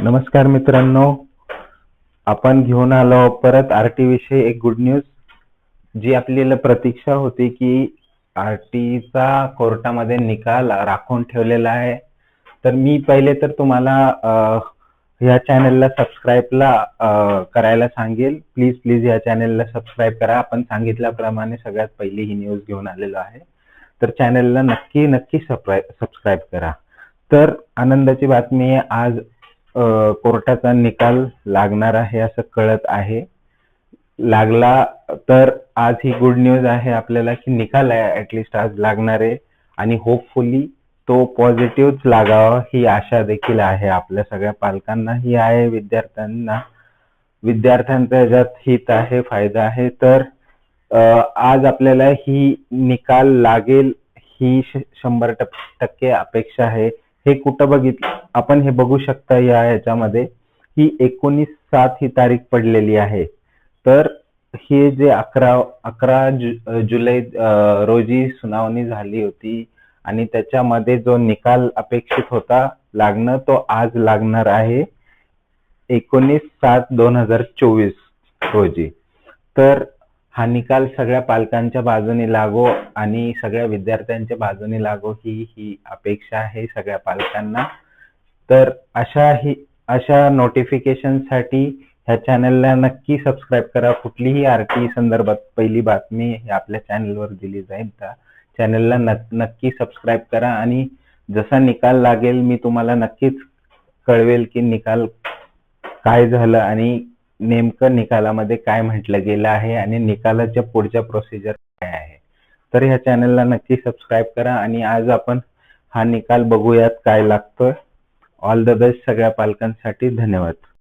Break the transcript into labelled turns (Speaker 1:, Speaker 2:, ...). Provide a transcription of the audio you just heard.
Speaker 1: नमस्कार मित्रांनो, आपण घेऊन आलो परत आरटी विषयी एक गुड न्यूज. जी आपल्याला प्रतीक्षा होती की आरटीचा कोर्टामध्ये निकाल राखून ठेवलेला आहे. तर मी पहिले तर तुम्हाला ह्या चॅनलला सबस्क्राईबला करायला सांगेल. प्लीज या चॅनलला सबस्क्राईब करा. आपण सांगितल्याप्रमाणे सगळ्यात पहिली ही न्यूज घेऊन आलेलो आहे. तर चॅनलला नक्की सबस्क्राईब करा. तर आनंदाची बातमी आहे, आज कोर्टाचा निकाल लागणार आहे असं कळत आहे. लागला तर आज ही गुड न्यूज आहे आपल्याला की निकाल आहे ऍटलिस्ट आज लागणार आहे आणि होपफुली तो पॉझिटिव्हच लागावा ही आशा देखील आहे. आपल्या सगळ्या पालकांनाही आहे, विद्यार्थ्यांचा याच्यात हित आहे, फायदा आहे. तर आज आपल्याला ही निकाल लागेल ही 100% अपेक्षा आहे. हे कुठं बघितलं आपण, हे बघू शकता या ह्याच्यामध्ये ही 19/7 ही तारीख पडलेली आहे. तर हे जे 11 जुलै रोजी सुनावणी झाली होती आणि त्याच्यामध्ये जो निकाल अपेक्षित होता लागणं तो आज लागणार आहे 19/7/2024 रोजी. तर हा निकाल सगळ्या पालकांच्या बाजूने लागो आणि सगळ्या विद्यार्थ्यांच्या बाजूने लागो ही अपेक्षा आहे सगळ्या पालकांना. तर अशा नोटिफिकेशनसाठी ह्या चॅनलला नक्की सबस्क्राईब करा. कुठलीही आरटी संदर्भात पहिली बातमी हे आपल्या चॅनलवर दिली जाईल. त्या चॅनलला नक्की सबस्क्राईब करा आणि जसा निकाल लागेल मी तुम्हाला नक्कीच कळवेल की निकाल काय झालं आणि नेमकं निकालामध्ये काय म्हटलं गेलं आहे आणि निकालाच्या पुढच्या प्रोसिजर काय आहे. तर ह्या चॅनलला नक्की सबस्क्राईब करा आणि आज आपण हा निकाल बघूयात काय लागतोय. ऑल द बेस्ट सगळ्या पालकांसाठी. धन्यवाद.